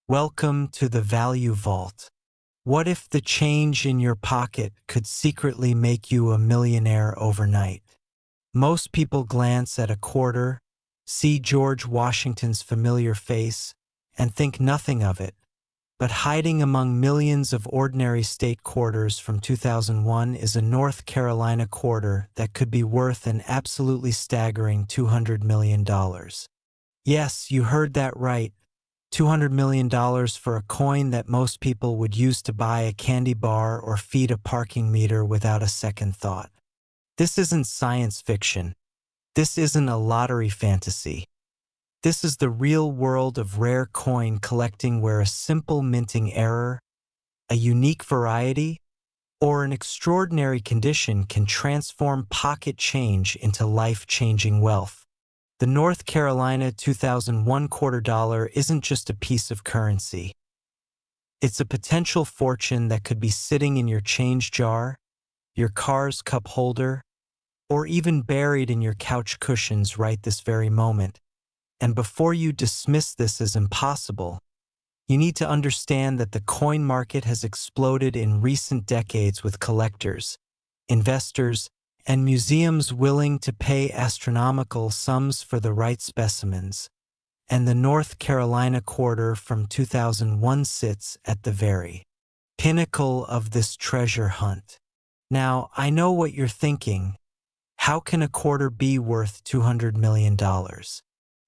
Welcome to the Value Vault. What if the change in your pocket could secretly make you a millionaire overnight? Most people glance at a quarter, see George Washington's familiar face, and think nothing of it. But hiding among millions of ordinary state quarters from 2001 is a North Carolina quarter that could be worth an absolutely staggering $200 million. Yes, you heard that right. $200 million for a coin that most people would use to buy a candy bar or feed a parking meter without a second thought. This isn't science fiction. This isn't a lottery fantasy. This is the real world of rare coin collecting, where a simple minting error, a unique variety, or an extraordinary condition can transform pocket change into life-changing wealth. The North Carolina 2001 quarter dollar isn't just a piece of currency. It's a potential fortune that could be sitting in your change jar, your car's cup holder, or even buried in your couch cushions right this very moment. And before you dismiss this as impossible, you need to understand that the coin market has exploded in recent decades, with collectors, investors, and museums willing to pay astronomical sums for the right specimens. And the North Carolina quarter from 2001 sits at the very pinnacle of this treasure hunt. Now, I know what you're thinking. How can a quarter be worth $200 million?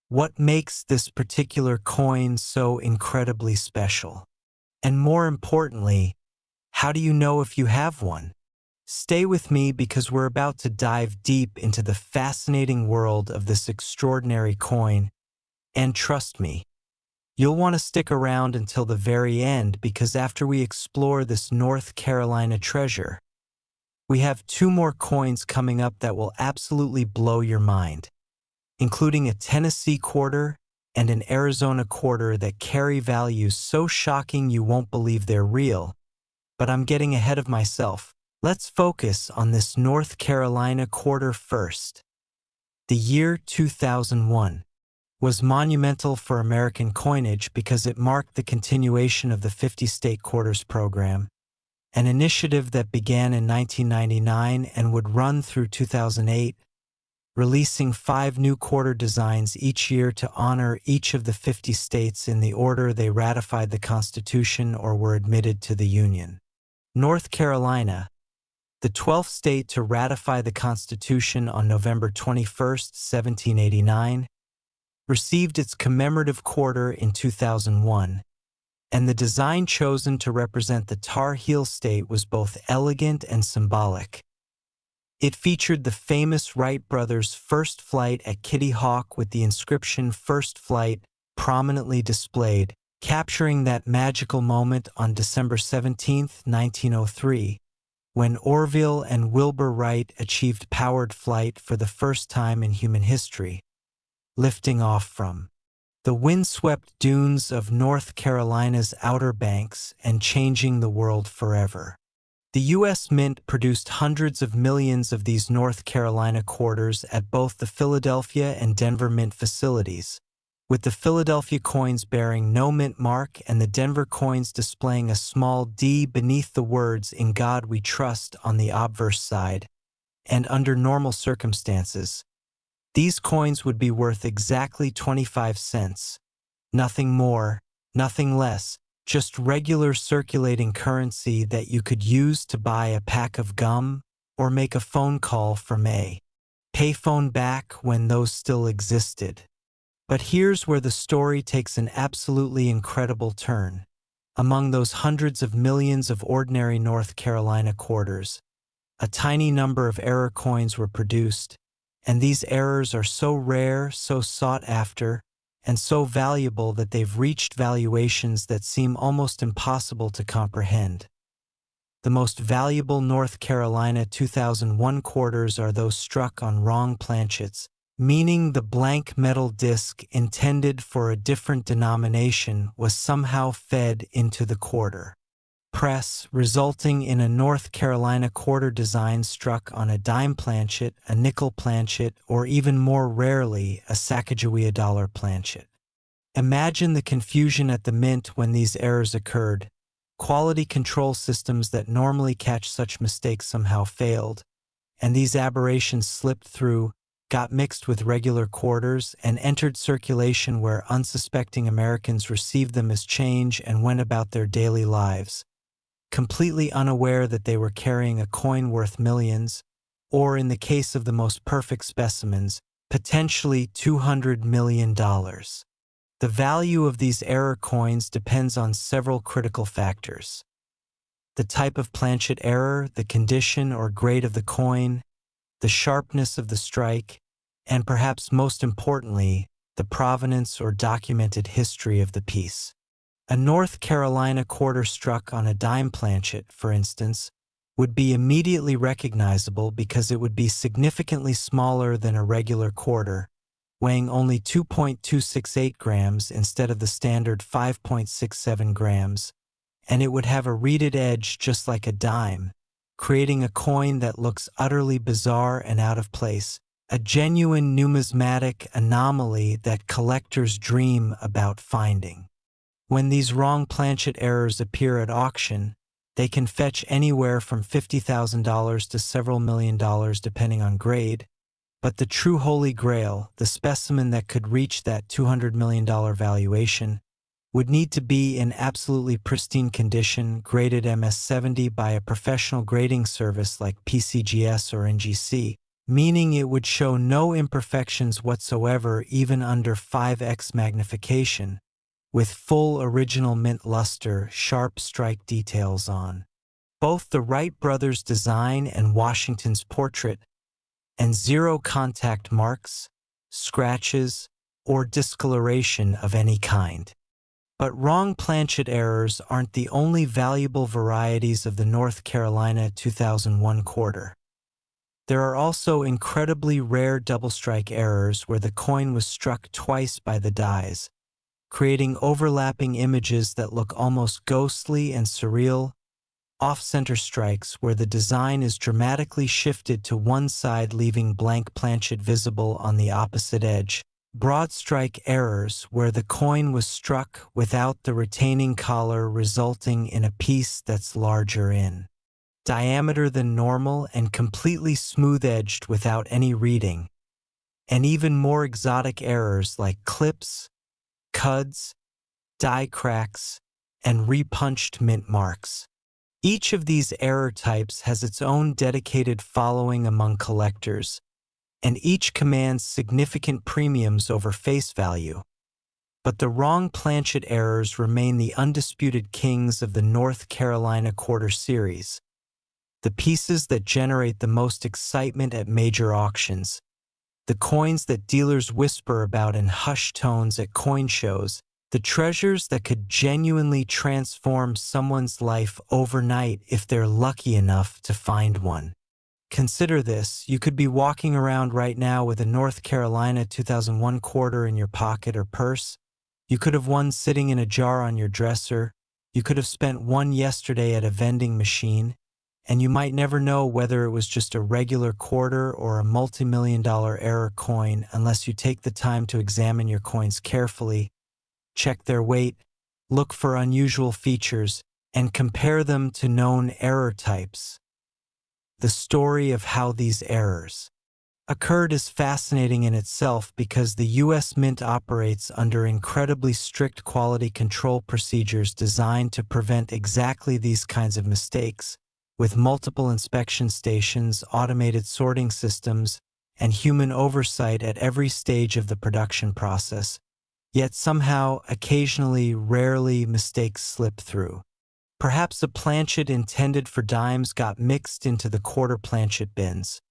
What makes this particular coin so incredibly special? And more importantly, how do you know if you have one? Stay with me, because we're about to dive deep into the fascinating world of this extraordinary coin. And trust me, you'll want to stick around until the very end, because after we explore this North Carolina treasure, we have two more coins coming up that will absolutely blow your mind, including a Tennessee quarter and an Arizona quarter that carry values so shocking you won't believe they're real. But I'm getting ahead of myself. Let's focus on this North Carolina quarter first. The year 2001 was monumental for American coinage because it marked the continuation of the 50-state quarters program, an initiative that began in 1999 and would run through 2008, releasing 5 new quarter designs each year to honor each of the 50 states in the order they ratified the Constitution or were admitted to the Union. North Carolina, the 12th state to ratify the Constitution on November 21, 1789, received its commemorative quarter in 2001, and the design chosen to represent the Tar Heel state was both elegant and symbolic. It featured the famous Wright brothers' first flight at Kitty Hawk, with the inscription "First Flight" prominently displayed, capturing that magical moment on December 17, 1903, when Orville and Wilbur Wright achieved powered flight for the first time in human history, lifting off from the windswept dunes of North Carolina's Outer Banks and changing the world forever. The U.S. Mint produced hundreds of millions of these North Carolina quarters at both the Philadelphia and Denver Mint facilities, with the Philadelphia coins bearing no mint mark and the Denver coins displaying a small D beneath the words "In God We Trust" on the obverse side. And under normal circumstances, these coins would be worth exactly 25 cents. Nothing more, nothing less, just regular circulating currency that you could use to buy a pack of gum or make a phone call from a payphone back when those still existed. But here's where the story takes an absolutely incredible turn. Among those hundreds of millions of ordinary North Carolina quarters, a tiny number of error coins were produced, and these errors are so rare, so sought after, and so valuable that they've reached valuations that seem almost impossible to comprehend. The most valuable North Carolina 2001 quarters are those struck on wrong planchets, meaning the blank metal disc intended for a different denomination was somehow fed into the quarter press, resulting in a North Carolina quarter design struck on a dime planchet, a nickel planchet, or even more rarely, a Sacagawea dollar planchet. Imagine the confusion at the mint when these errors occurred. Quality control systems that normally catch such mistakes somehow failed, and these aberrations slipped through, got mixed with regular quarters, and entered circulation where unsuspecting Americans received them as change and went about their daily lives, completely unaware that they were carrying a coin worth millions, or in the case of the most perfect specimens, potentially $200 million. The value of these error coins depends on several critical factors: the type of planchet error, the condition or grade of the coin, the sharpness of the strike, and perhaps most importantly, the provenance or documented history of the piece. A North Carolina quarter struck on a dime planchet, for instance, would be immediately recognizable because it would be significantly smaller than a regular quarter, weighing only 2.268 grams instead of the standard 5.67 grams, and it would have a reeded edge just like a dime, creating a coin that looks utterly bizarre and out of place, a genuine numismatic anomaly that collectors dream about finding. When these wrong planchet errors appear at auction, they can fetch anywhere from $50,000 to several $1,000,000 depending on grade, but the true holy grail, the specimen that could reach that $200 million valuation, would need to be in absolutely pristine condition, graded MS-70 by a professional grading service like PCGS or NGC, meaning it would show no imperfections whatsoever even under 5x magnification, with full original mint luster, sharp strike details on both the Wright brothers' design and Washington's portrait, and zero contact marks, scratches, or discoloration of any kind. But wrong planchet errors aren't the only valuable varieties of the North Carolina 2001 quarter. There are also incredibly rare double strike errors where the coin was struck twice by the dies, creating overlapping images that look almost ghostly and surreal, off-center strikes where the design is dramatically shifted to one side leaving blank planchet visible on the opposite edge, broad strike errors where the coin was struck without the retaining collar resulting in a piece that's larger in diameter than normal and completely smooth-edged without any reading, and even more exotic errors like clips, cuds, die cracks, and repunched mint marks. Each of these error types has its own dedicated following among collectors, and each commands significant premiums over face value. But the wrong planchet errors remain the undisputed kings of the North Carolina quarter series, the pieces that generate the most excitement at major auctions, the coins that dealers whisper about in hushed tones at coin shows, the treasures that could genuinely transform someone's life overnight if they're lucky enough to find one. Consider this: you could be walking around right now with a North Carolina 2001 quarter in your pocket or purse. You could have one sitting in a jar on your dresser. You could have spent one yesterday at a vending machine, and you might never know whether it was just a regular quarter or a multi-million-dollar error coin unless you take the time to examine your coins carefully, check their weight, look for unusual features, and compare them to known error types. The story of how these errors occurred is fascinating in itself because the U.S. Mint operates under incredibly strict quality control procedures designed to prevent exactly these kinds of mistakes, with multiple inspection stations, automated sorting systems, and human oversight at every stage of the production process. Yet somehow, occasionally, rarely, mistakes slip through. Perhaps a planchet intended for dimes got mixed into the quarter planchet bins.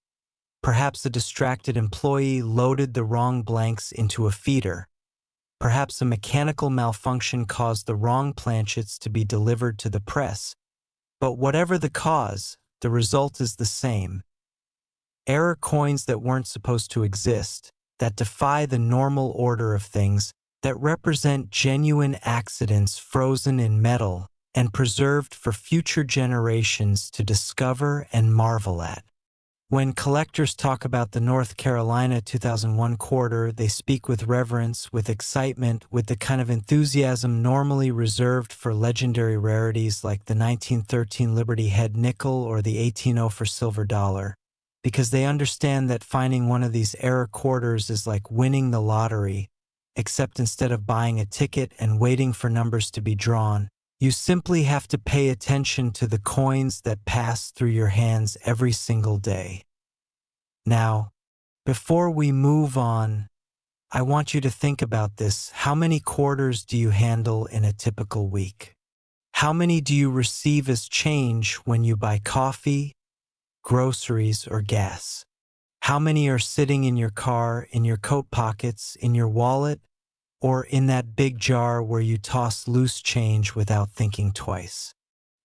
Perhaps a distracted employee loaded the wrong blanks into a feeder. Perhaps a mechanical malfunction caused the wrong planchets to be delivered to the press. But whatever the cause, the result is the same. Error coins that weren't supposed to exist, that defy the normal order of things, that represent genuine accidents frozen in metal and preserved for future generations to discover and marvel at. When collectors talk about the North Carolina 2001 quarter, they speak with reverence, with excitement, with the kind of enthusiasm normally reserved for legendary rarities like the 1913 Liberty Head nickel or the 1804 silver dollar, because they understand that finding one of these era quarters is like winning the lottery, except instead of buying a ticket and waiting for numbers to be drawn, you simply have to pay attention to the coins that pass through your hands every single day. Now, before we move on, I want you to think about this. How many quarters do you handle in a typical week? How many do you receive as change when you buy coffee, groceries, or gas? How many are sitting in your car, in your coat pockets, in your wallet, or in that big jar where you toss loose change without thinking twice?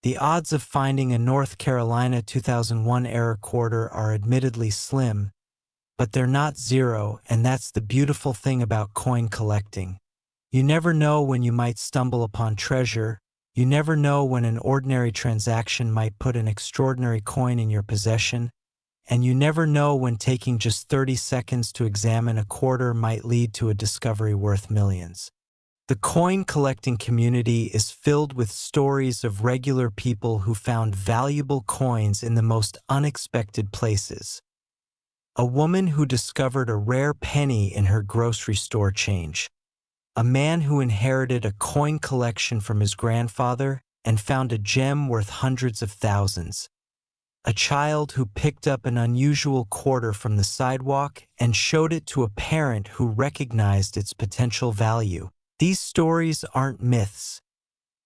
The odds of finding a North Carolina 2001 era quarter are admittedly slim, but they're not zero, and that's the beautiful thing about coin collecting. You never know when you might stumble upon treasure. You never know when an ordinary transaction might put an extraordinary coin in your possession, and you never know when taking just 30 seconds to examine a quarter might lead to a discovery worth millions. The coin collecting community is filled with stories of regular people who found valuable coins in the most unexpected places. A woman who discovered a rare penny in her grocery store change. A man who inherited a coin collection from his grandfather and found a gem worth hundreds of thousands. A child who picked up an unusual quarter from the sidewalk and showed it to a parent who recognized its potential value. These stories aren't myths.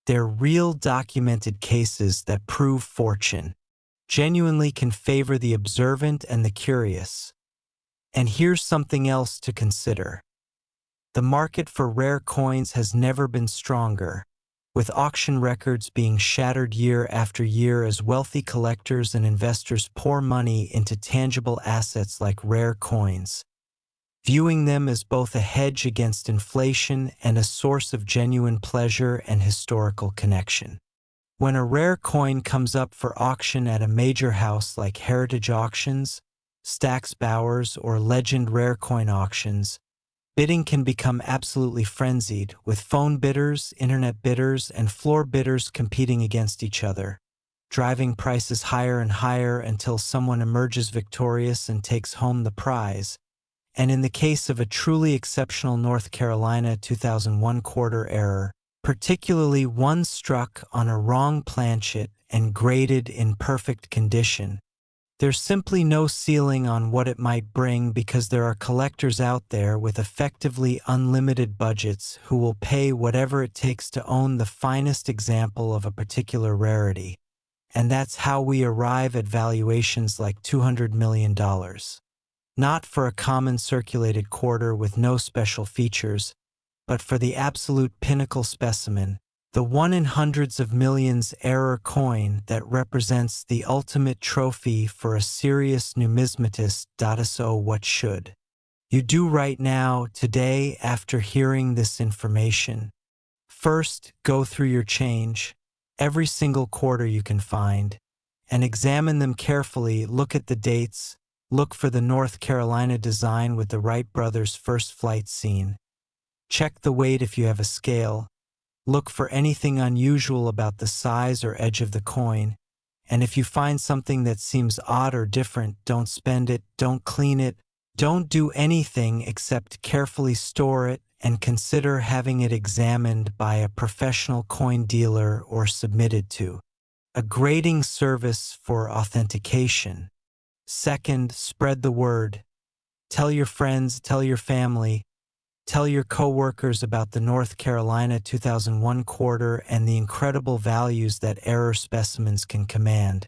They're real documented cases that prove fortune genuinely can favor the observant and the curious. And here's something else to consider. The market for rare coins has never been stronger, with auction records being shattered year after year as wealthy collectors and investors pour money into tangible assets like rare coins, viewing them as both a hedge against inflation and a source of genuine pleasure and historical connection. When a rare coin comes up for auction at a major house like Heritage Auctions, Stack's Bowers, or Legend Rare Coin Auctions, bidding can become absolutely frenzied, with phone bidders, internet bidders, and floor bidders competing against each other, driving prices higher and higher until someone emerges victorious and takes home the prize. And in the case of a truly exceptional North Carolina 2001 quarter error, particularly one struck on a wrong planchet and graded in perfect condition, there's simply no ceiling on what it might bring because there are collectors out there with effectively unlimited budgets who will pay whatever it takes to own the finest example of a particular rarity. And that's how we arrive at valuations like $200 million. Not for a common circulated quarter with no special features, but for the absolute pinnacle specimen, the one in hundreds of millions error coin that represents the ultimate trophy for a serious numismatist. So what should you do right now, today, after hearing this information? First, go through your change, every single quarter you can find, and examine them carefully. Look at the dates. Look for the North Carolina design with the Wright brothers' first flight scene. Check the weight if you have a scale. Look for anything unusual about the size or edge of the coin. And if you find something that seems odd or different, don't spend it, don't clean it, don't do anything except carefully store it and consider having it examined by a professional coin dealer or submitted to a grading service for authentication. Second, spread the word. Tell your friends, tell your family, tell your coworkers about the North Carolina 2001 quarter and the incredible values that error specimens can command.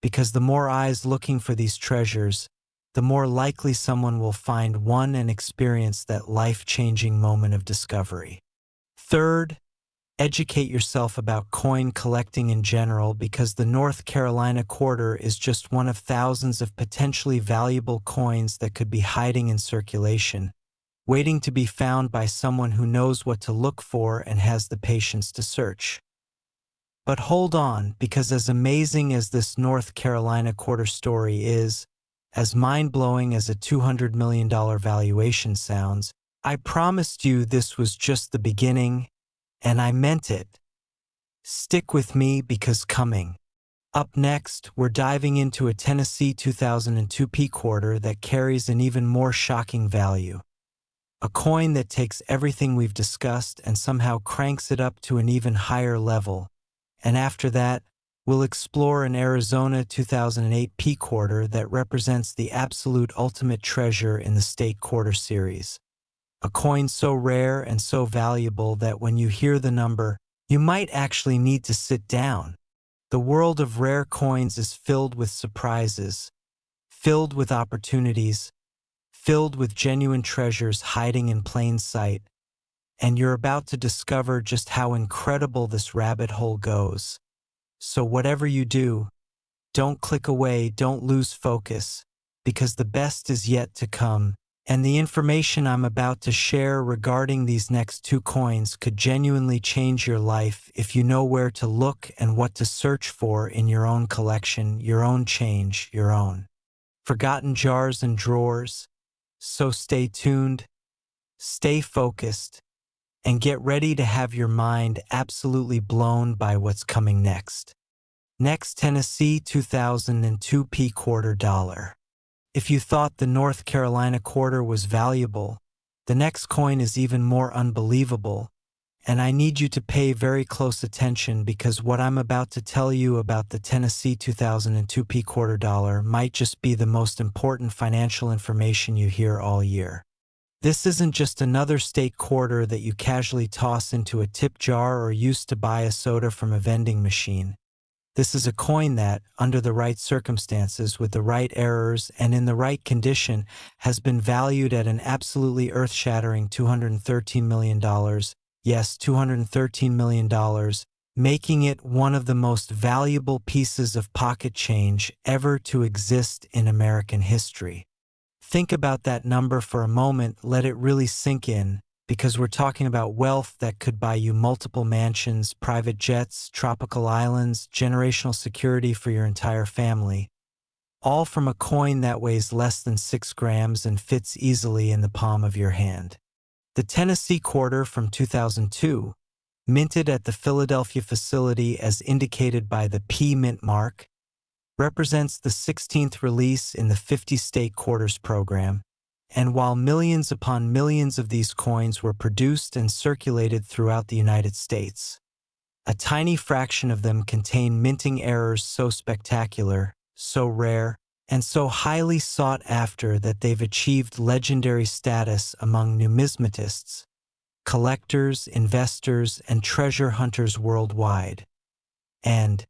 Because the more eyes looking for these treasures, the more likely someone will find one and experience that life-changing moment of discovery. Third, educate yourself about coin collecting in general, because the North Carolina quarter is just one of thousands of potentially valuable coins that could be hiding in circulation, waiting to be found by someone who knows what to look for and has the patience to search. But hold on, because as amazing as this North Carolina quarter story is, as mind-blowing as a $200 million valuation sounds, I promised you this was just the beginning, and I meant it. Stick with me because coming up next, we're diving into a Tennessee 2002 P quarter that carries an even more shocking value. A coin that takes everything we've discussed and somehow cranks it up to an even higher level. And after that, we'll explore an Arizona 2008 P quarter that represents the absolute ultimate treasure in the state quarter series. A coin so rare and so valuable that when you hear the number, you might actually need to sit down. The world of rare coins is filled with surprises, filled with opportunities, filled with genuine treasures hiding in plain sight, and you're about to discover just how incredible this rabbit hole goes. So whatever you do, don't click away, don't lose focus, because the best is yet to come, and the information I'm about to share regarding these next two coins could genuinely change your life if you know where to look and what to search for in your own collection, your own change, your own forgotten jars and drawers. So stay tuned, stay focused, and get ready to have your mind absolutely blown by what's coming next. Next, Tennessee 2002 P quarter dollar. If you thought the North Carolina quarter was valuable, the next coin is even more unbelievable, and I need you to pay very close attention because what I'm about to tell you about the Tennessee 2002 P quarter dollar might just be the most important financial information you hear all year. This isn't just another state quarter that you casually toss into a tip jar or use to buy a soda from a vending machine. This is a coin that, under the right circumstances, with the right errors, and in the right condition, has been valued at an absolutely earth-shattering $213 million. Yes, $213 million, making it one of the most valuable pieces of pocket change ever to exist in American history. Think about that number for a moment, let it really sink in, because we're talking about wealth that could buy you multiple mansions, private jets, tropical islands, generational security for your entire family, all from a coin that weighs less than 6 grams and fits easily in the palm of your hand. The Tennessee quarter from 2002, minted at the Philadelphia facility as indicated by the P mint mark, represents the 16th release in the 50-state quarters program, and while millions upon millions of these coins were produced and circulated throughout the United States, a tiny fraction of them contain minting errors so spectacular, so rare, and so highly sought after that they've achieved legendary status among numismatists, collectors, investors, and treasure hunters worldwide. And,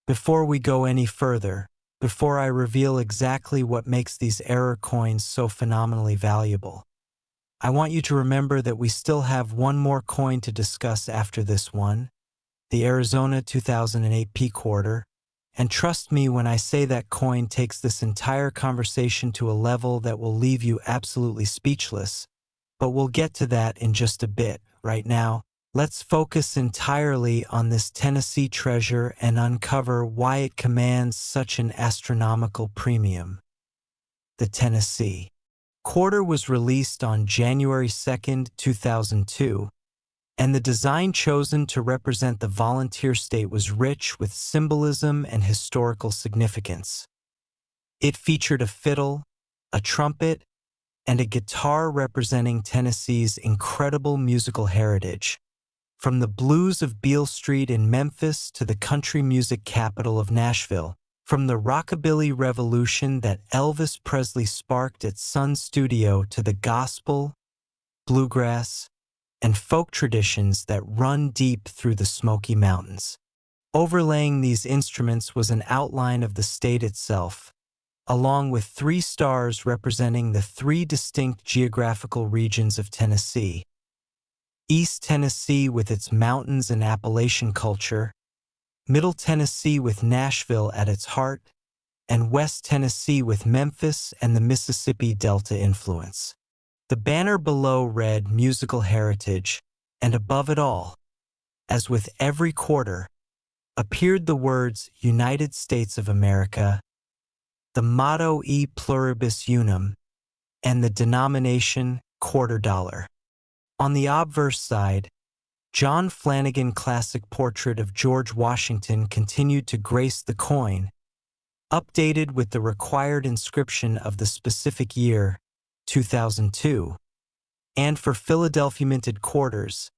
before we go any further, before I reveal exactly what makes these error coins so phenomenally valuable, I want you to remember that we still have one more coin to discuss after this one, the Arizona 2008 P quarter, and trust me when I say that coin takes this entire conversation to a level that will leave you absolutely speechless, but we'll get to that in just a bit. Right now, let's focus entirely on this Tennessee treasure and uncover why it commands such an astronomical premium. The Tennessee quarter was released on January 2, 2002, and the design chosen to represent the volunteer state was rich with symbolism and historical significance. It featured a fiddle, a trumpet, and a guitar representing Tennessee's incredible musical heritage. From the blues of Beale Street in Memphis to the country music capital of Nashville, from the rockabilly revolution that Elvis Presley sparked at Sun Studio to the gospel, bluegrass, and folk traditions that run deep through the Smoky Mountains. Overlaying these instruments was an outline of the state itself, along with 3 stars representing the 3 distinct geographical regions of Tennessee: East Tennessee with its mountains and Appalachian culture, Middle Tennessee with Nashville at its heart, and West Tennessee with Memphis and the Mississippi Delta influence. The banner below read Musical Heritage, and above it all, as with every quarter, appeared the words United States of America, the motto E pluribus unum, and the denomination quarter dollar. On the obverse side, John Flanagan classic portrait of George Washington continued to grace the coin, updated with the required inscription of the specific year, 2002. And for Philadelphia minted quarters,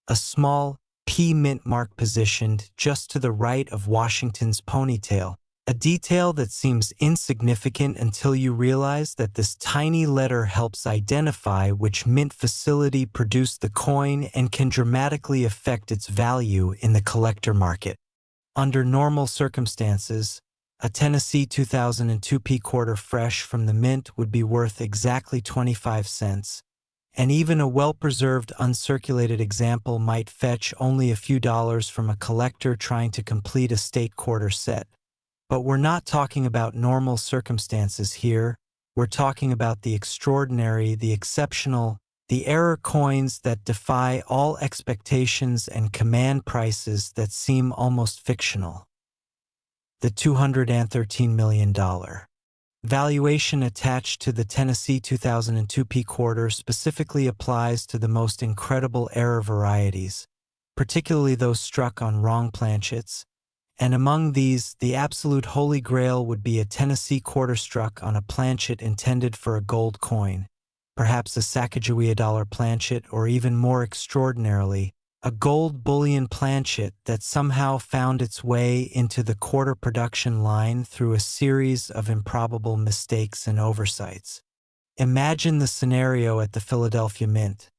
a small P mint mark positioned just to the right of Washington's ponytail, a detail that seems insignificant until you realize that this tiny letter helps identify which mint facility produced the coin and can dramatically affect its value in the collector market. Under normal circumstances, a Tennessee 2002 P quarter fresh from the mint would be worth exactly 25 cents, and even a well-preserved uncirculated example might fetch only a few dollars from a collector trying to complete a state quarter set. But we're not talking about normal circumstances here. We're talking about the extraordinary, the exceptional, the error coins that defy all expectations and command prices that seem almost fictional. The $213 million valuation attached to the Tennessee 2002 P quarter specifically applies to the most incredible error varieties, particularly those struck on wrong planchets. And among these, the absolute holy grail would be a Tennessee quarter struck on a planchet intended for a gold coin, perhaps a Sacagawea dollar planchet, or even more extraordinarily, a gold bullion planchet that somehow found its way into the quarter production line through a series of improbable mistakes and oversights. Imagine the scenario at the Philadelphia Mint.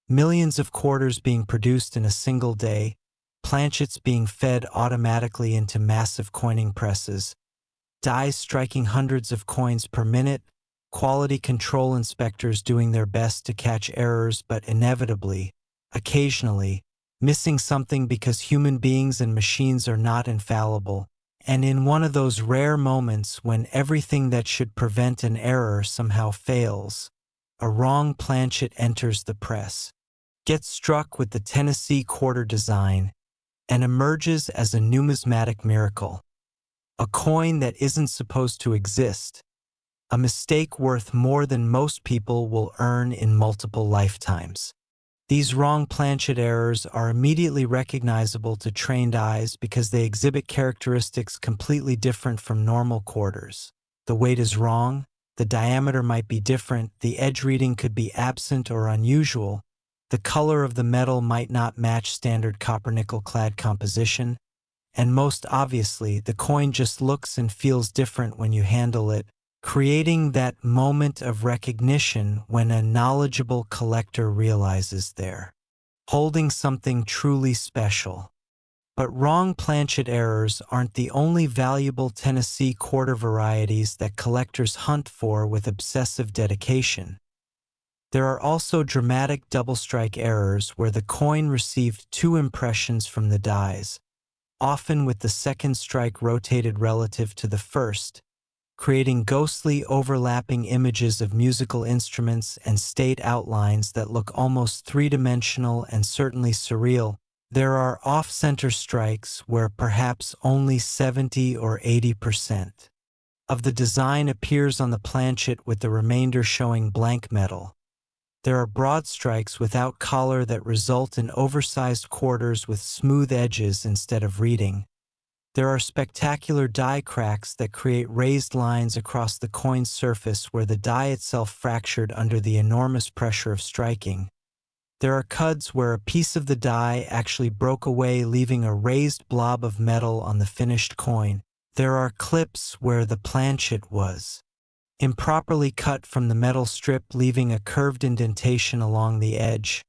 Millions of quarters being produced in a single day, planchets being fed automatically into massive coining presses, dies striking hundreds of coins per minute, quality control inspectors doing their best to catch errors but inevitably, occasionally, missing something because human beings and machines are not infallible, and in one of those rare moments when everything that should prevent an error somehow fails, a wrong planchet enters the press, gets struck with the Tennessee quarter design, and emerges as a numismatic miracle. A coin that isn't supposed to exist. A mistake worth more than most people will earn in multiple lifetimes. These wrong planchet errors are immediately recognizable to trained eyes because they exhibit characteristics completely different from normal quarters. The weight is wrong, the diameter might be different, the edge reading could be absent or unusual, the color of the metal might not match standard copper-nickel clad composition, and most obviously, the coin just looks and feels different when you handle it, creating that moment of recognition when a knowledgeable collector realizes they're holding something truly special. But wrong planchet errors aren't the only valuable Tennessee quarter varieties that collectors hunt for with obsessive dedication. There are also dramatic double-strike errors where the coin received two impressions from the dies, often with the second strike rotated relative to the first, creating ghostly overlapping images of musical instruments and state outlines that look almost three-dimensional and certainly surreal. There are off-center strikes where perhaps only 70 or 80% of the design appears on the planchet with the remainder showing blank metal. There are broad strikes without collar that result in oversized quarters with smooth edges instead of reading. There are spectacular die cracks that create raised lines across the coin's surface where the die itself fractured under the enormous pressure of striking. There are cuds where a piece of the die actually broke away, leaving a raised blob of metal on the finished coin. There are clips where the planchet was improperly cut from the metal strip, leaving a curved indentation along the edge.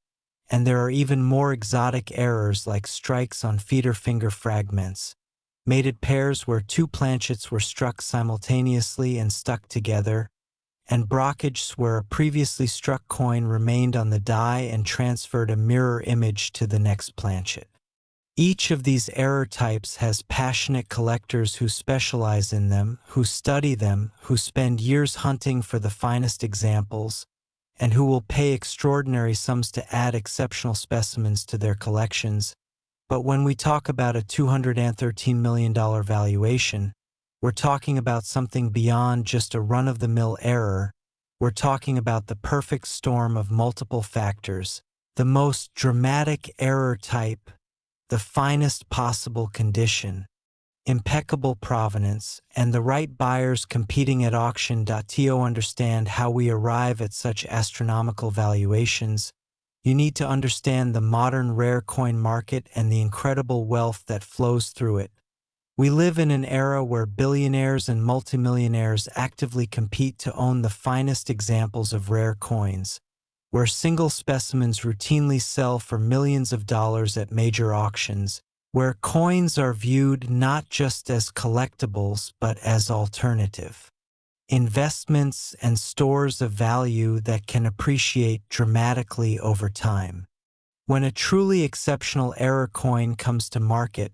And there are even more exotic errors like strikes on feeder finger fragments, mated pairs where two planchets were struck simultaneously and stuck together, and brockages where a previously struck coin remained on the die and transferred a mirror image to the next planchet. Each of these error types has passionate collectors who specialize in them, who study them, who spend years hunting for the finest examples, and who will pay extraordinary sums to add exceptional specimens to their collections. But when we talk about a $213 million valuation, We're talking about something beyond just a run-of-the-mill error. We're talking about the perfect storm of multiple factors, the most dramatic error type, the finest possible condition, impeccable provenance, and the right buyers competing at auction. To understand how we arrive at such astronomical valuations, you need to understand the modern rare coin market and the incredible wealth that flows through it. We live in an era where billionaires and multimillionaires actively compete to own the finest examples of rare coins, where single specimens routinely sell for millions of dollars at major auctions, where coins are viewed not just as collectibles but as alternative investments and stores of value that can appreciate dramatically over time. When a truly exceptional error coin comes to market,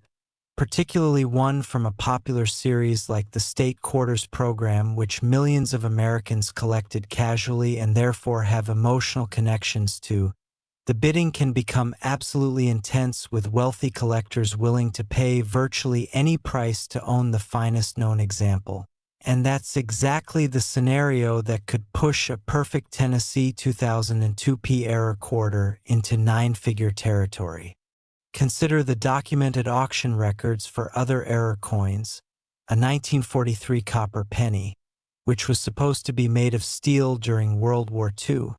particularly one from a popular series like the State Quarters program, which millions of Americans collected casually and therefore have emotional connections to, the bidding can become absolutely intense, with wealthy collectors willing to pay virtually any price to own the finest known example. And that's exactly the scenario that could push a perfect Tennessee 2002 P error quarter into nine-figure territory. Consider the documented auction records for other error coins. A 1943 copper penny, which was supposed to be made of steel during World War II,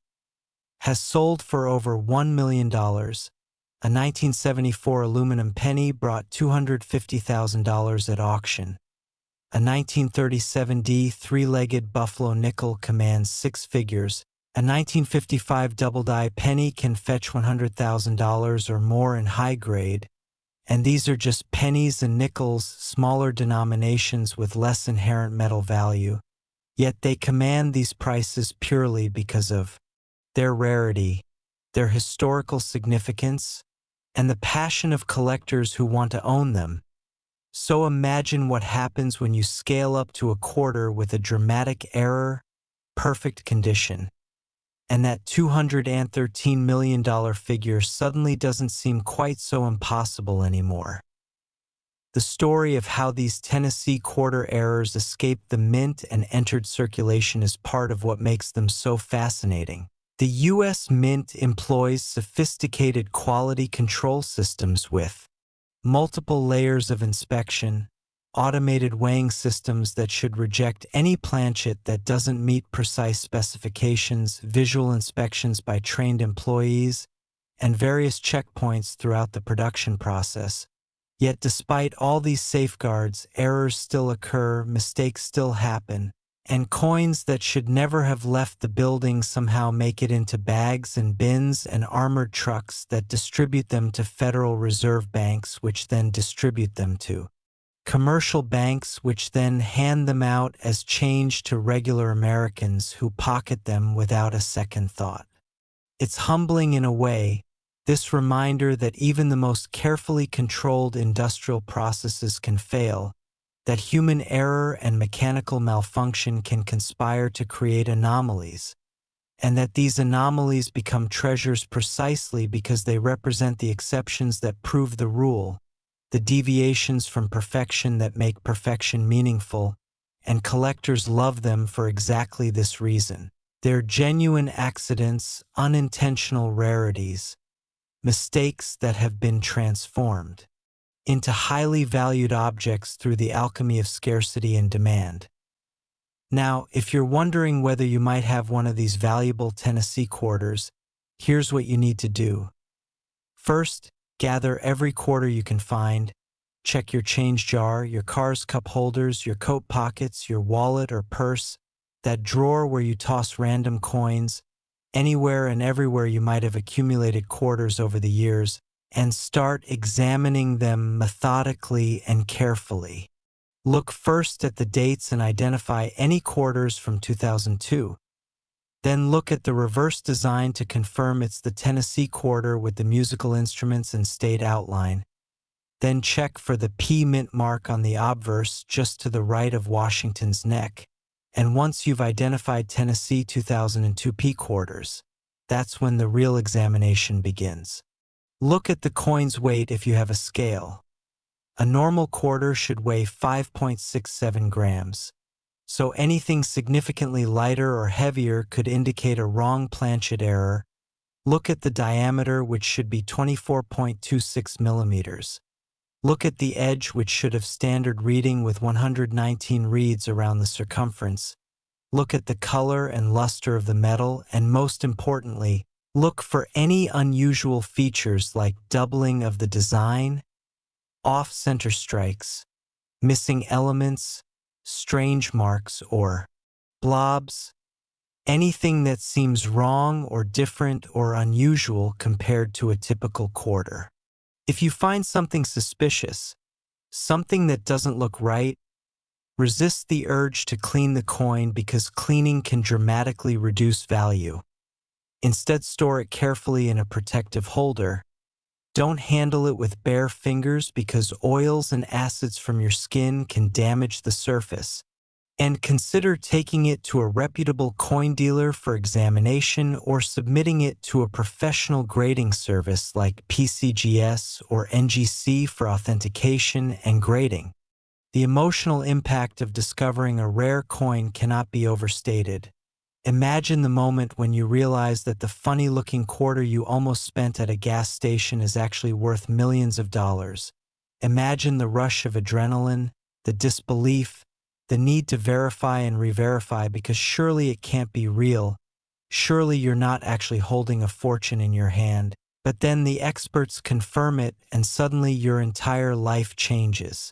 has sold for over $1 million. A 1974 aluminum penny brought $250,000 at auction. A 1937 D three-legged buffalo nickel commands six figures. A 1955 double-die penny can fetch $100,000 or more in high grade, and these are just pennies and nickels, smaller denominations with less inherent metal value. Yet they command these prices purely because of their rarity, their historical significance, and the passion of collectors who want to own them. So imagine what happens when you scale up to a quarter with a dramatic error, perfect condition, and that $213 million figure suddenly doesn't seem quite so impossible anymore. The story of how these Tennessee quarter errors escaped the mint and entered circulation is part of what makes them so fascinating. The U.S. Mint employs sophisticated quality control systems with multiple layers of inspection, automated weighing systems that should reject any planchet that doesn't meet precise specifications, visual inspections by trained employees, and various checkpoints throughout the production process. Yet despite all these safeguards, errors still occur, mistakes still happen, and coins that should never have left the building somehow make it into bags and bins and armored trucks that distribute them to Federal Reserve banks, which then distribute them to commercial banks, which then hand them out as change to regular Americans who pocket them without a second thought. It's humbling in a way, this reminder that even the most carefully controlled industrial processes can fail, that human error and mechanical malfunction can conspire to create anomalies, and that these anomalies become treasures precisely because they represent the exceptions that prove the rule, the deviations from perfection that make perfection meaningful, and collectors love them for exactly this reason. They're genuine accidents, unintentional rarities, mistakes that have been transformed into highly valued objects through the alchemy of scarcity and demand. Now, if you're wondering whether you might have one of these valuable Tennessee quarters, here's what you need to do. First, gather every quarter you can find. Check your change jar, your car's cup holders, your coat pockets, your wallet or purse, that drawer where you toss random coins, anywhere and everywhere you might have accumulated quarters over the years, and start examining them methodically and carefully. Look first at the dates and identify any quarters from 2002. Then look at the reverse design to confirm it's the Tennessee quarter with the musical instruments and state outline. Then check for the P mint mark on the obverse just to the right of Washington's neck. And once you've identified Tennessee 2002 P quarters, that's when the real examination begins. Look at the coin's weight if you have a scale. A normal quarter should weigh 5.67 grams. So anything significantly lighter or heavier could indicate a wrong planchet error. Look at the diameter, which should be 24.26 millimeters. Look at the edge, which should have standard reading with 119 reeds around the circumference. Look at the color and luster of the metal, and most importantly, look for any unusual features like doubling of the design, off-center strikes, missing elements, strange marks, or blobs. Anything that seems wrong or different or unusual compared to a typical quarter. If you find something suspicious, something that doesn't look right, resist the urge to clean the coin because cleaning can dramatically reduce value. Instead, store it carefully in a protective holder. Don't handle it with bare fingers because oils and acids from your skin can damage the surface. And consider taking it to a reputable coin dealer for examination or submitting it to a professional grading service like PCGS or NGC for authentication and grading. The emotional impact of discovering a rare coin cannot be overstated. Imagine the moment when you realize that the funny-looking quarter you almost spent at a gas station is actually worth millions of dollars. Imagine the rush of adrenaline, the disbelief, the need to verify and re-verify because surely it can't be real. Surely you're not actually holding a fortune in your hand. But then the experts confirm it and suddenly your entire life changes.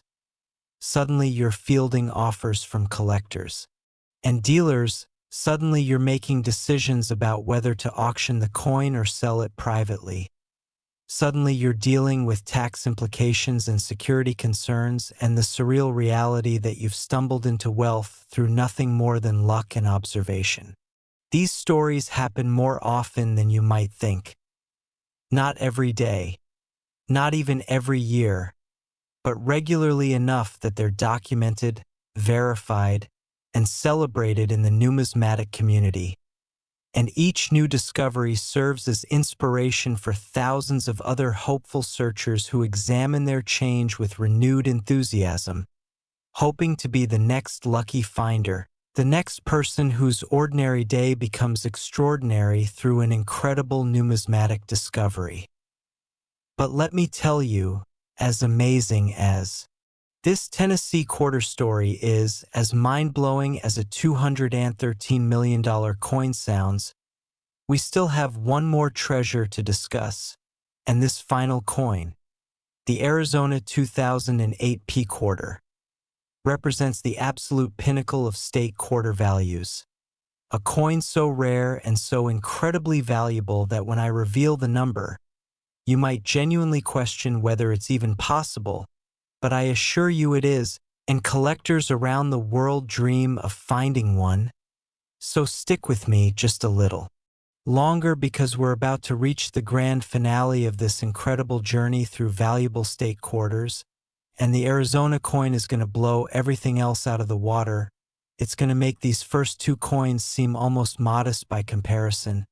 Suddenly you're fielding offers from collectors and dealers. Suddenly you're making decisions about whether to auction the coin or sell it privately. Suddenly you're dealing with tax implications and security concerns and the surreal reality that you've stumbled into wealth through nothing more than luck and observation. These stories happen more often than you might think. Not every day, not even every year, but regularly enough that they're documented, verified, and celebrated in the numismatic community. And each new discovery serves as inspiration for thousands of other hopeful searchers who examine their change with renewed enthusiasm, hoping to be the next lucky finder, the next person whose ordinary day becomes extraordinary through an incredible numismatic discovery. But let me tell you, as amazing as this Tennessee quarter story is, as mind-blowing as a $213 million coin sounds, we still have one more treasure to discuss, and this final coin, the Arizona 2008 P quarter, represents the absolute pinnacle of state quarter values. A coin so rare and so incredibly valuable that when I reveal the number, you might genuinely question whether it's even possible, but I assure you it is, and collectors around the world dream of finding one. So stick with me just a little longer because we're about to reach the grand finale of this incredible journey through valuable state quarters, and the Arizona coin is going to blow everything else out of the water. It's going to make these first two coins seem almost modest by comparison.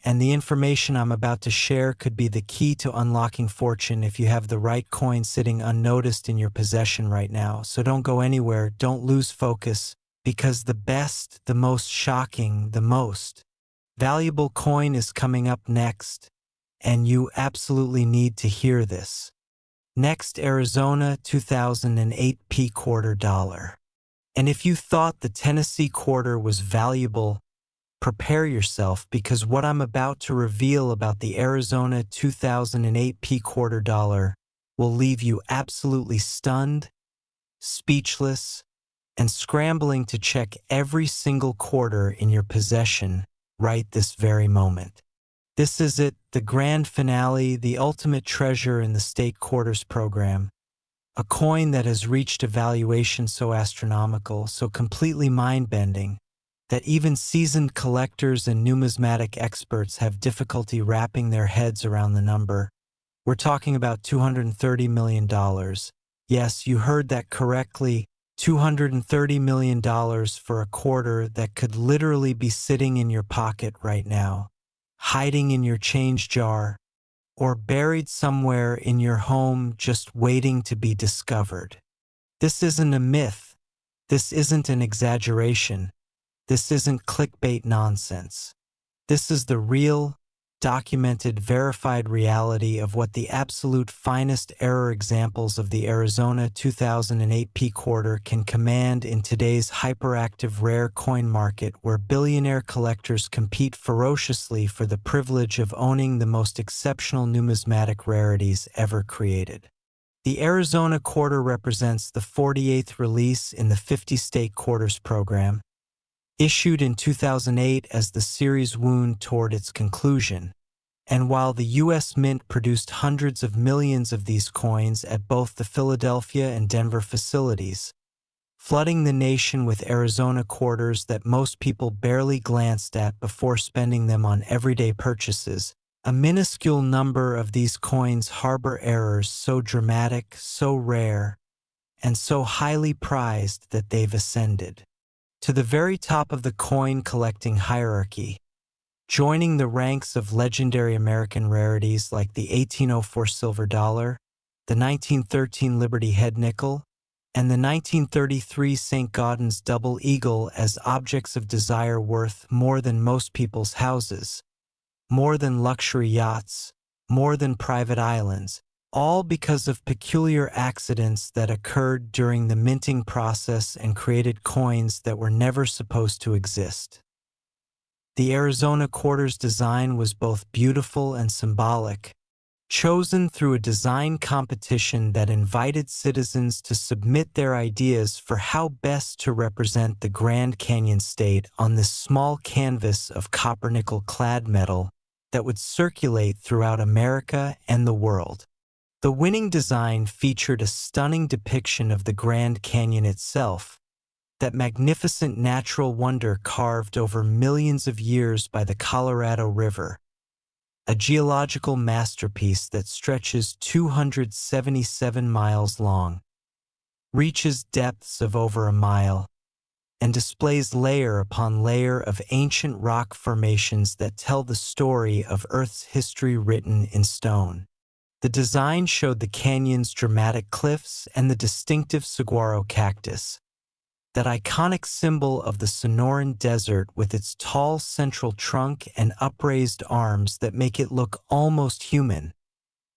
And the information I'm about to share could be the key to unlocking fortune if you have the right coin sitting unnoticed in your possession right now. So don't go anywhere, don't lose focus, because the best, the most shocking, the most valuable coin is coming up next, and you absolutely need to hear this. Next, Arizona 2008 P quarter dollar. And if you thought the Tennessee quarter was valuable, prepare yourself because what I'm about to reveal about the Arizona 2008 P quarter dollar will leave you absolutely stunned, speechless, and scrambling to check every single quarter in your possession right this very moment. This is it, the grand finale, the ultimate treasure in the state quarters program. A coin that has reached a valuation so astronomical, so completely mind-bending, that even seasoned collectors and numismatic experts have difficulty wrapping their heads around the number. We're talking about $230 million. Yes, you heard that correctly. $230 million for a quarter that could literally be sitting in your pocket right now, hiding in your change jar, or buried somewhere in your home just waiting to be discovered. This isn't a myth. This isn't an exaggeration. This isn't clickbait nonsense. This is the real, documented, verified reality of what the absolute finest error examples of the Arizona 2008 P quarter can command in today's hyperactive rare coin market, where billionaire collectors compete ferociously for the privilege of owning the most exceptional numismatic rarities ever created. The Arizona quarter represents the 48th release in the 50-state quarters program, issued in 2008 as the series wound toward its conclusion. And while the U.S. Mint produced hundreds of millions of these coins at both the Philadelphia and Denver facilities, flooding the nation with Arizona quarters that most people barely glanced at before spending them on everyday purchases, a minuscule number of these coins harbor errors so dramatic, so rare, and so highly prized that they've ascended to the very top of the coin collecting hierarchy, joining the ranks of legendary American rarities like the 1804 silver dollar, the 1913 Liberty head nickel, and the 1933 St. Gaudens double eagle as objects of desire worth more than most people's houses, more than luxury yachts, more than private islands, all because of peculiar accidents that occurred during the minting process and created coins that were never supposed to exist. The Arizona quarter's design was both beautiful and symbolic, chosen through a design competition that invited citizens to submit their ideas for how best to represent the Grand Canyon State on this small canvas of copper-nickel-clad metal that would circulate throughout America and the world. The winning design featured a stunning depiction of the Grand Canyon itself, that magnificent natural wonder carved over millions of years by the Colorado River, a geological masterpiece that stretches 277 miles long, reaches depths of over a mile, and displays layer upon layer of ancient rock formations that tell the story of Earth's history written in stone. The design showed the canyon's dramatic cliffs and the distinctive saguaro cactus, that iconic symbol of the Sonoran Desert with its tall central trunk and upraised arms that make it look almost human,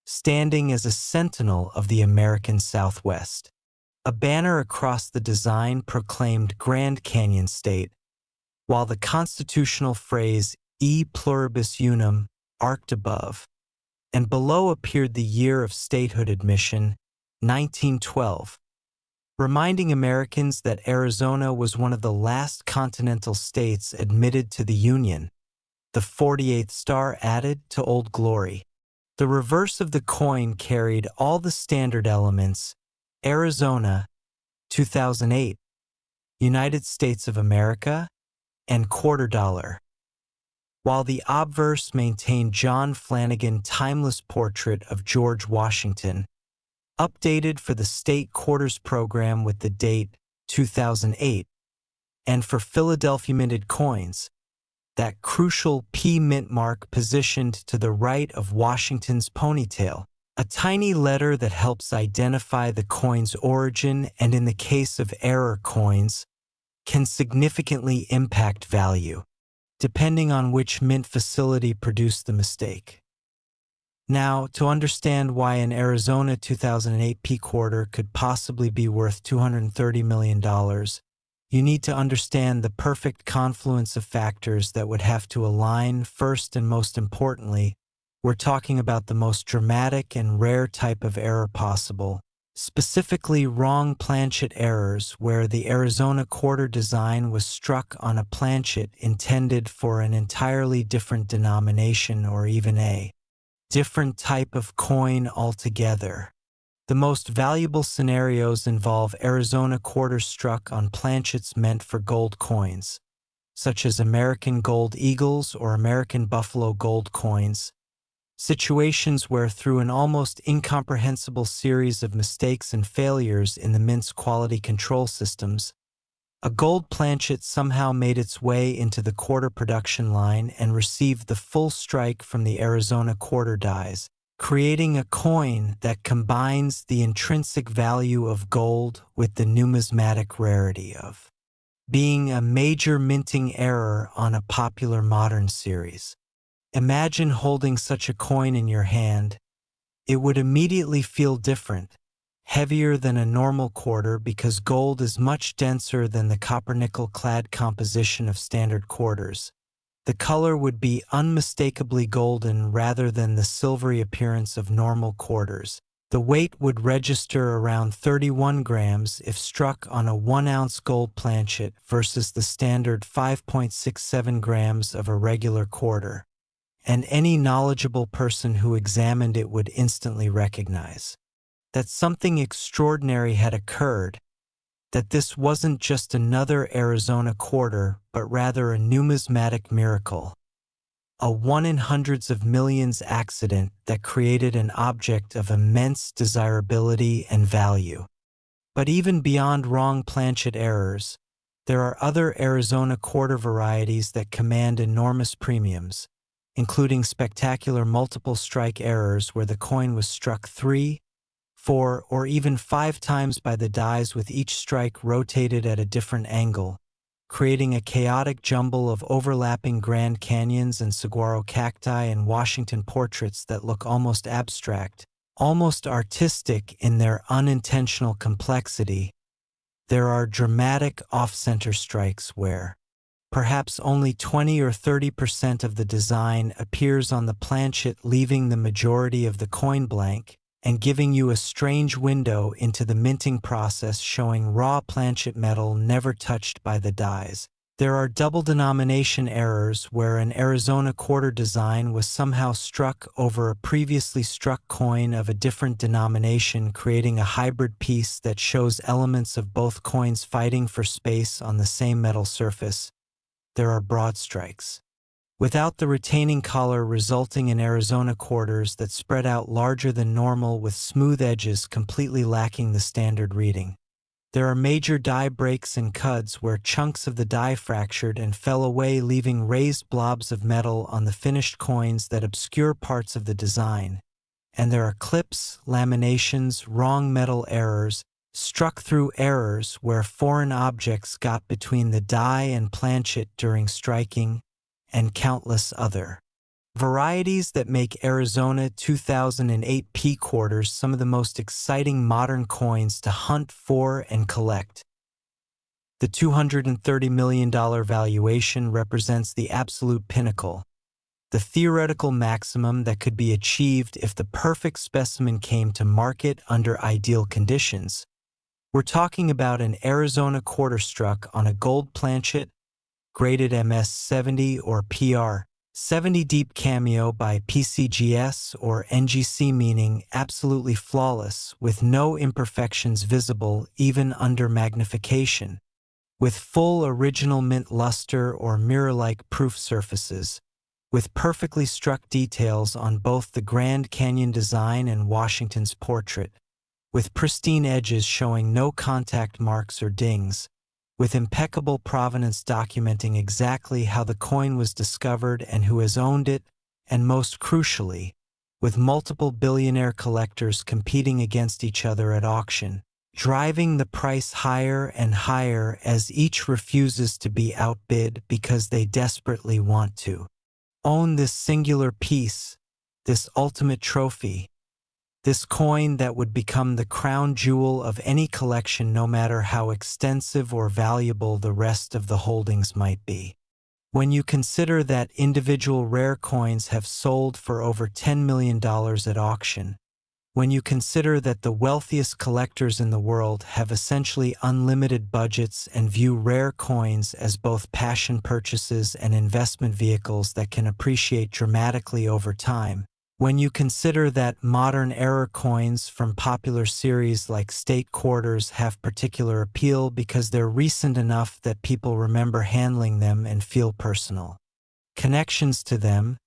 standing as a sentinel of the American Southwest. A banner across the design proclaimed Grand Canyon State, while the constitutional phrase E pluribus unum arced above, and below appeared the year of statehood admission, 1912, reminding Americans that Arizona was one of the last continental states admitted to the Union, the 48th star added to Old Glory. The reverse of the coin carried all the standard elements: Arizona, 2008, United States of America, and quarter dollar, while the obverse maintained John Flanagan timeless portrait of George Washington, updated for the state quarters program with the date 2008, and for Philadelphia minted coins, that crucial P mint mark positioned to the right of Washington's ponytail, a tiny letter that helps identify the coin's origin and, in the case of error coins, can significantly impact value, depending on which mint facility produced the mistake. Now, to understand why an Arizona 2008 P quarter could possibly be worth $230 million, you need to understand the perfect confluence of factors that would have to align. First and most importantly, we're talking about the most dramatic and rare type of error possible, specifically wrong planchet errors, where the Arizona quarter design was struck on a planchet intended for an entirely different denomination or even a different type of coin altogether. The most valuable scenarios involve Arizona quarters struck on planchets meant for gold coins, such as American Gold Eagles or American Buffalo Gold coins, situations where, through an almost incomprehensible series of mistakes and failures in the mint's quality control systems, a gold planchet somehow made its way into the quarter production line and received the full strike from the Arizona quarter dies, creating a coin that combines the intrinsic value of gold with the numismatic rarity of being a major minting error on a popular modern series. Imagine holding such a coin in your hand. It would immediately feel different, heavier than a normal quarter because gold is much denser than the copper-nickel-clad composition of standard quarters. The color would be unmistakably golden rather than the silvery appearance of normal quarters. The weight would register around 31 grams if struck on a 1-ounce gold planchet versus the standard 5.67 grams of a regular quarter. And any knowledgeable person who examined it would instantly recognize that something extraordinary had occurred, that this wasn't just another Arizona quarter, but rather a numismatic miracle, a 1 in hundreds of millions accident that created an object of immense desirability and value. But even beyond wrong planchet errors, there are other Arizona quarter varieties that command enormous premiums, including spectacular multiple strike errors where the coin was struck 3, 4, or even 5 times by the dies with each strike rotated at a different angle, creating a chaotic jumble of overlapping Grand Canyons and saguaro cacti and Washington portraits that look almost abstract, almost artistic in their unintentional complexity. There are dramatic off-center strikes where perhaps only 20 or 30% of the design appears on the planchet, leaving the majority of the coin blank and giving you a strange window into the minting process, showing raw planchet metal never touched by the dies. There are double denomination errors where an Arizona quarter design was somehow struck over a previously struck coin of a different denomination, creating a hybrid piece that shows elements of both coins fighting for space on the same metal surface. There are broad strikes without the retaining collar, resulting in Arizona quarters that spread out larger than normal with smooth edges completely lacking the standard reading. There are major die breaks and cuds where chunks of the die fractured and fell away, leaving raised blobs of metal on the finished coins that obscure parts of the design. And there are clips, laminations, wrong metal errors, struck through errors where foreign objects got between the die and planchet during striking, and countless other varieties that make Arizona 2008 P quarters some of the most exciting modern coins to hunt for and collect. The $230 million valuation represents the absolute pinnacle, the theoretical maximum that could be achieved if the perfect specimen came to market under ideal conditions. We're talking about an Arizona quarter struck on a gold planchet, graded MS-70 or PR-70 deep cameo by PCGS or NGC, meaning absolutely flawless, with no imperfections visible even under magnification, with full original mint luster or mirror-like proof surfaces, with perfectly struck details on both the Grand Canyon design and Washington's portrait, with pristine edges showing no contact marks or dings, with impeccable provenance documenting exactly how the coin was discovered and who has owned it, and most crucially, with multiple billionaire collectors competing against each other at auction, driving the price higher and higher as each refuses to be outbid because they desperately want to own this singular piece, this ultimate trophy, this coin that would become the crown jewel of any collection, no matter how extensive or valuable the rest of the holdings might be. When you consider that individual rare coins have sold for over $10 million at auction, when you consider that the wealthiest collectors in the world have essentially unlimited budgets and view rare coins as both passion purchases and investment vehicles that can appreciate dramatically over time, when you consider that modern era coins from popular series like state quarters have particular appeal because they're recent enough that people remember handling them and feel personal connections to them,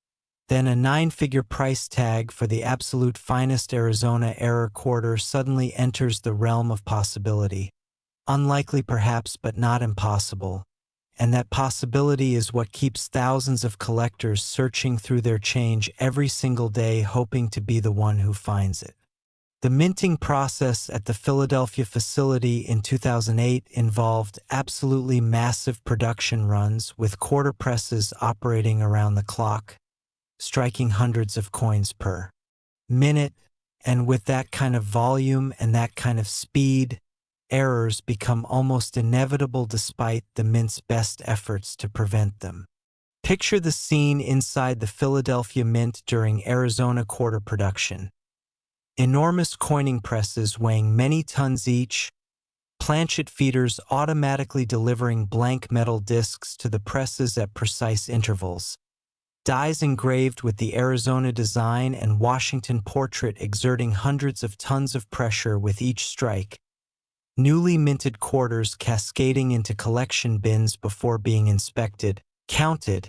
then a 9-figure price tag for the absolute finest Arizona era quarter suddenly enters the realm of possibility. Unlikely perhaps, but not impossible. and that possibility is what keeps thousands of collectors searching through their change every single day, hoping to be the one who finds it. The minting process at the Philadelphia facility in 2008 involved absolutely massive production runs with quarter presses operating around the clock, striking hundreds of coins per minute, and with that kind of volume and that kind of speed, errors become almost inevitable despite the mint's best efforts to prevent them. Picture the scene inside the Philadelphia Mint during Arizona quarter production. Enormous coining presses weighing many tons each, planchet feeders automatically delivering blank metal discs to the presses at precise intervals, dies engraved with the Arizona design and Washington portrait exerting hundreds of tons of pressure with each strike, newly minted quarters cascading into collection bins before being inspected, counted,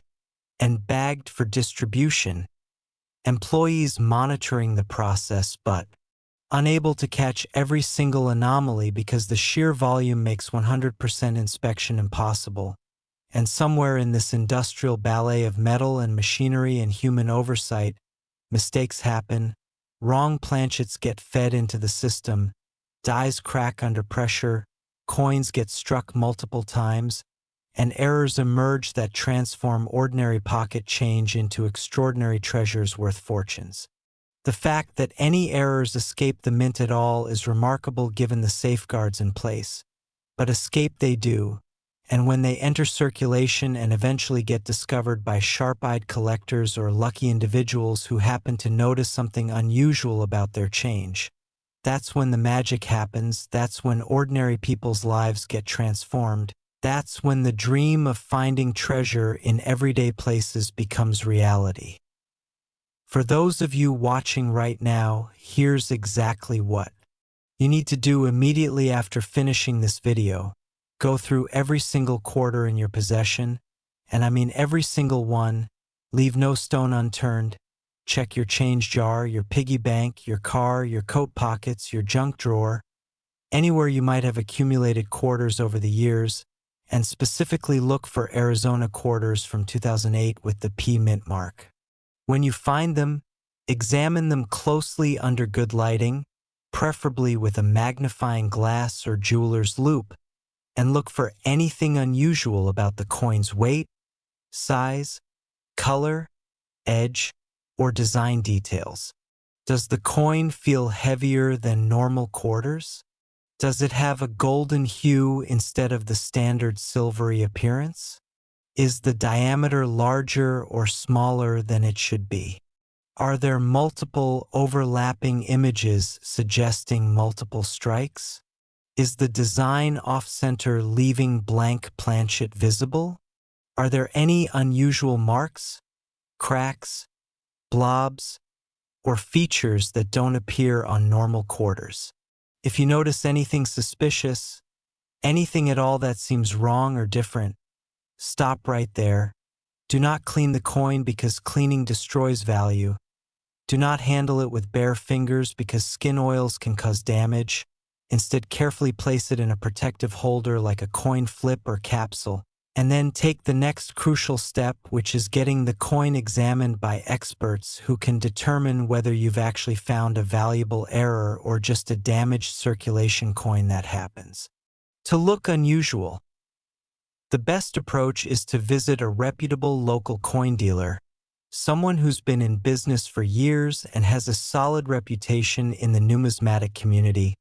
and bagged for distribution, employees monitoring the process but unable to catch every single anomaly because the sheer volume makes 100% inspection impossible. And somewhere in this industrial ballet of metal and machinery and human oversight, mistakes happen, wrong planchets get fed into the system, dies crack under pressure, coins get struck multiple times, and errors emerge that transform ordinary pocket change into extraordinary treasures worth fortunes. The fact that any errors escape the mint at all is remarkable given the safeguards in place, but escape they do, and when they enter circulation and eventually get discovered by sharp-eyed collectors or lucky individuals who happen to notice something unusual about their change, that's when the magic happens, that's when ordinary people's lives get transformed, that's when the dream of finding treasure in everyday places becomes reality. For those of you watching right now, here's exactly what you need to do immediately after finishing this video. Go through every single quarter in your possession, and I mean every single one, leave no stone unturned. Check your change jar, your piggy bank, your car, your coat pockets, your junk drawer, anywhere you might have accumulated quarters over the years, and specifically look for Arizona quarters from 2008 with the P mint mark. When you find them, examine them closely under good lighting, preferably with a magnifying glass or jeweler's loupe, and look for anything unusual about the coin's weight, size, color, edge, or design details. Does the coin feel heavier than normal quarters? Does it have a golden hue instead of the standard silvery appearance? Is the diameter larger or smaller than it should be? Are there multiple overlapping images suggesting multiple strikes? Is the design off-center leaving blank planchet visible? Are there any unusual marks, cracks, blobs, or features that don't appear on normal quarters? If you notice anything suspicious, anything at all that seems wrong or different, stop right there. Do not clean the coin because cleaning destroys value. Do not handle it with bare fingers because skin oils can cause damage. Instead, carefully place it in a protective holder like a coin flip or capsule, and then take the next crucial step, which is getting the coin examined by experts who can determine whether you've actually found a valuable error or just a damaged circulation coin that happens. To look unusual, the best approach is to visit a reputable local coin dealer, someone who's been in business for years and has a solid reputation in the numismatic community.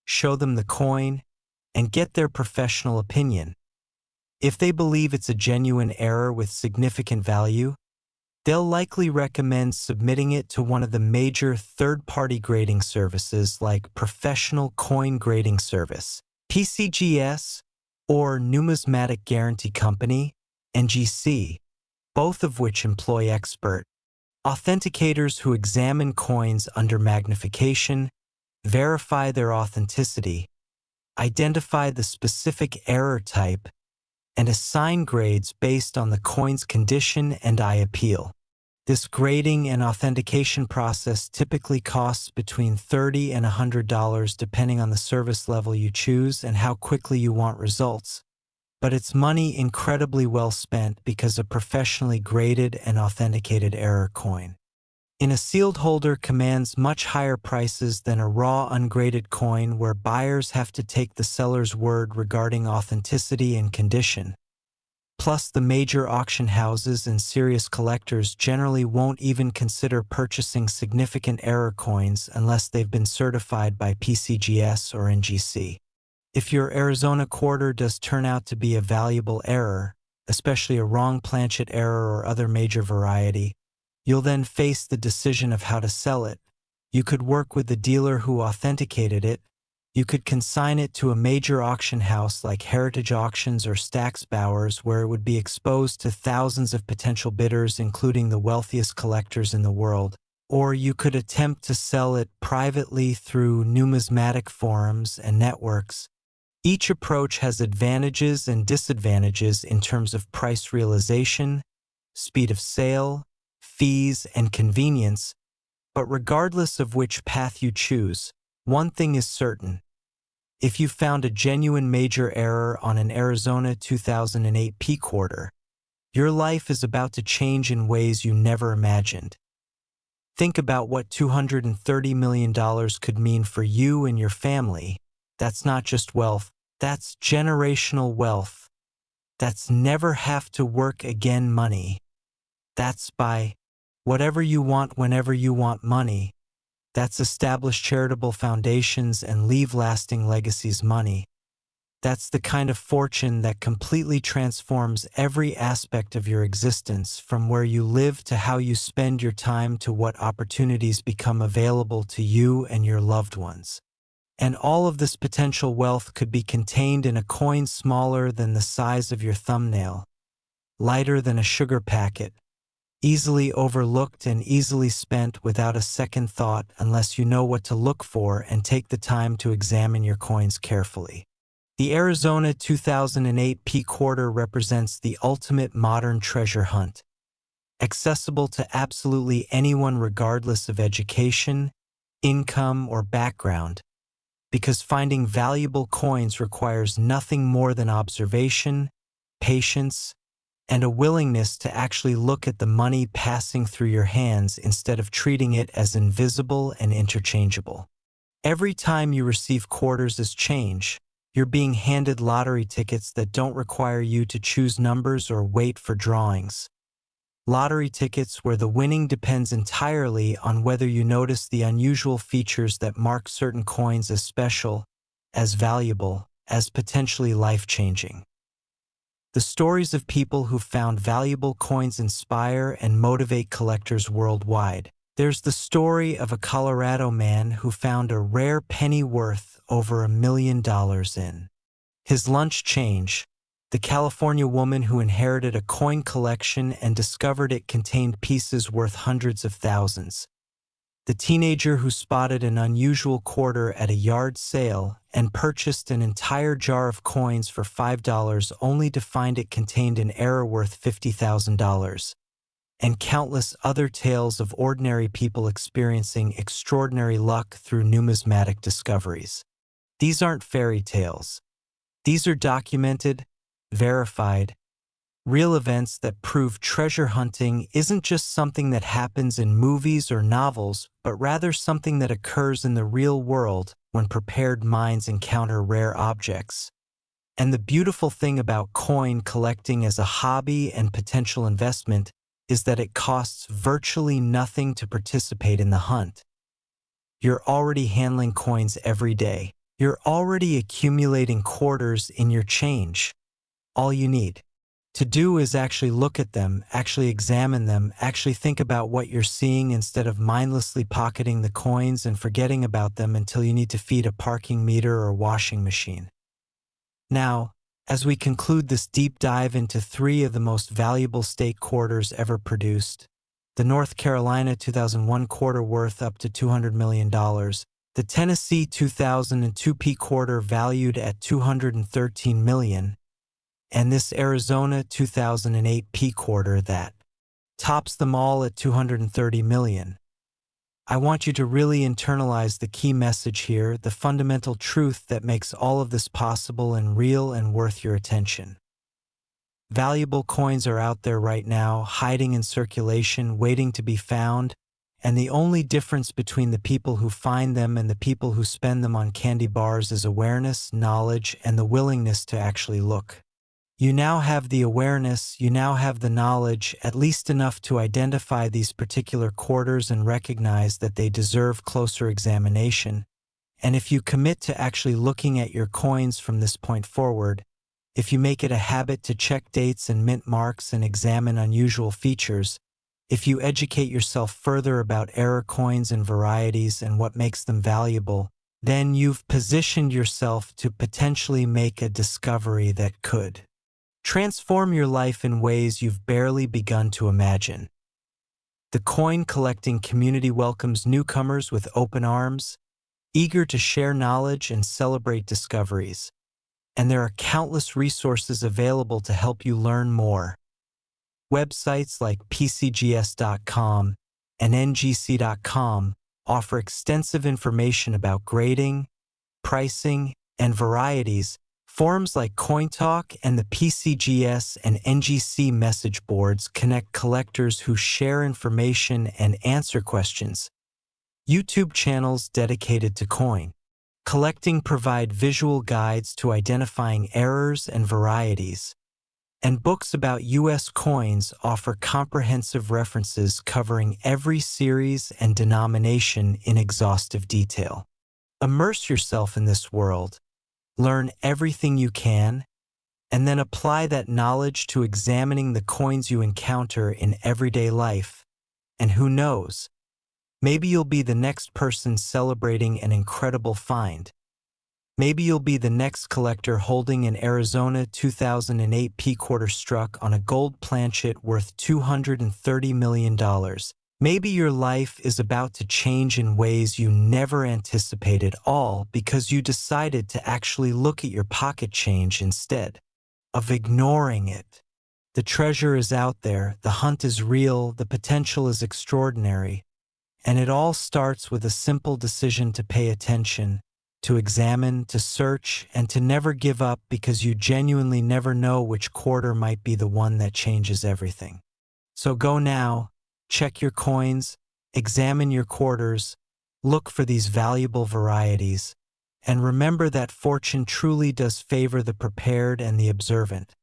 Show them the coin, and get their professional opinion. If they believe it's a genuine error with significant value, they'll likely recommend submitting it to one of the major third-party grading services like Professional Coin Grading Service, PCGS, or Numismatic Guarantee Company, NGC, both of which employ expert authenticators who examine coins under magnification, verify their authenticity, identify the specific error type, and assign grades based on the coin's condition and eye appeal. This grading and authentication process typically costs between $30 and $100 depending on the service level you choose and how quickly you want results. but it's money incredibly well spent because a professionally graded and authenticated error coin in a sealed holder commands much higher prices than a raw ungraded coin where buyers have to take the seller's word regarding authenticity and condition. Plus, the major auction houses and serious collectors generally won't even consider purchasing significant error coins unless they've been certified by PCGS or NGC. If your Arizona quarter does turn out to be a valuable error, especially a wrong planchet error or other major variety, you'll then face the decision of how to sell it. You could work with the dealer who authenticated it. You could consign it to a major auction house like Heritage Auctions or Stack's Bowers, where it would be exposed to thousands of potential bidders, including the wealthiest collectors in the world. Or you could attempt to sell it privately through numismatic forums and networks. Each approach has advantages and disadvantages in terms of price realization, speed of sale, fees, and convenience, but regardless of which path you choose, one thing is certain. If you found a genuine major error on an Arizona 2008 P quarter, your life is about to change in ways you never imagined. Think about what $230 million could mean for you and your family. That's not just wealth, that's generational wealth. That's never have to work again money. That's buy whatever you want whenever you want money. That's establish charitable foundations and leave lasting legacies money. That's the kind of fortune that completely transforms every aspect of your existence, from where you live to how you spend your time to what opportunities become available to you and your loved ones. And all of this potential wealth could be contained in a coin smaller than the size of your thumbnail, lighter than a sugar packet, easily overlooked and easily spent without a second thought unless you know what to look for and take the time to examine your coins carefully. The Arizona 2008 P quarter represents the ultimate modern treasure hunt, accessible to absolutely anyone regardless of education, income, or background, because finding valuable coins requires nothing more than observation, patience, and a willingness to actually look at the money passing through your hands instead of treating it as invisible and interchangeable. Every time you receive quarters as change, you're being handed lottery tickets that don't require you to choose numbers or wait for drawings. Lottery tickets where the winning depends entirely on whether you notice the unusual features that mark certain coins as special, as valuable, as potentially life-changing. The stories of people who found valuable coins inspire and motivate collectors worldwide. There's the story of a Colorado man who found a rare penny worth over $1 million in his lunch change, the California woman who inherited a coin collection and discovered it contained pieces worth hundreds of thousands, the teenager who spotted an unusual quarter at a yard sale and purchased an entire jar of coins for $5 only to find it contained an error worth $50,000, and countless other tales of ordinary people experiencing extraordinary luck through numismatic discoveries. These aren't fairy tales. These are documented, verified, real events that prove treasure hunting isn't just something that happens in movies or novels, but rather something that occurs in the real world when prepared minds encounter rare objects. And the beautiful thing about coin collecting as a hobby and potential investment is that it costs virtually nothing to participate in the hunt. You're already handling coins every day. You're already accumulating quarters in your change. All you need to do is actually look at them, actually examine them, actually think about what you're seeing instead of mindlessly pocketing the coins and forgetting about them until you need to feed a parking meter or washing machine. Now, as we conclude this deep dive into 3 of the most valuable state quarters ever produced, the North Carolina 2001 quarter worth up to $200 million, the Tennessee 2002 P quarter valued at $213 million, and this Arizona 2008 P quarter that tops them all at $230 million. I want you to really internalize the key message here, the fundamental truth that makes all of this possible and real and worth your attention. Valuable coins are out there right now, hiding in circulation, waiting to be found, and the only difference between the people who find them and the people who spend them on candy bars is awareness, knowledge, and the willingness to actually look. You now have the awareness, you now have the knowledge, at least enough to identify these particular quarters and recognize that they deserve closer examination. And if you commit to actually looking at your coins from this point forward, if you make it a habit to check dates and mint marks and examine unusual features, if you educate yourself further about error coins and varieties and what makes them valuable, then you've positioned yourself to potentially make a discovery that could transform your life in ways you've barely begun to imagine. The coin collecting community welcomes newcomers with open arms, eager to share knowledge and celebrate discoveries. And there are countless resources available to help you learn more. Websites like pcgs.com and ngc.com offer extensive information about grading, pricing, and varieties. Forums like CoinTalk and the PCGS and NGC message boards connect collectors who share information and answer questions. YouTube channels dedicated to coin collecting provide visual guides to identifying errors and varieties. And books about U.S. coins offer comprehensive references covering every series and denomination in exhaustive detail. Immerse yourself in this world. Learn everything you can, and then apply that knowledge to examining the coins you encounter in everyday life. And who knows, maybe you'll be the next person celebrating an incredible find. Maybe you'll be the next collector holding an Arizona 2008 P quarter struck on a gold planchet worth $230 million. Maybe your life is about to change in ways you never anticipated, all because you decided to actually look at your pocket change instead of ignoring it. The treasure is out there, the hunt is real, the potential is extraordinary, and it all starts with a simple decision to pay attention, to examine, to search, and to never give up, because you genuinely never know which quarter might be the one that changes everything. So go now. Check your coins, examine your quarters, look for these valuable varieties, and remember that fortune truly does favor the prepared and the observant.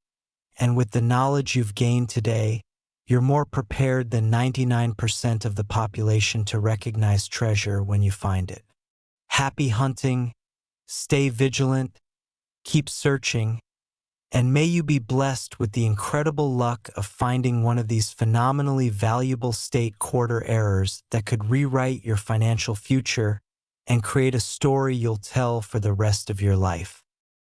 And with the knowledge you've gained today, you're more prepared than 99% of the population to recognize treasure when you find it. Happy hunting, stay vigilant, keep searching, and may you be blessed with the incredible luck of finding one of these phenomenally valuable state quarter errors that could rewrite your financial future and create a story you'll tell for the rest of your life.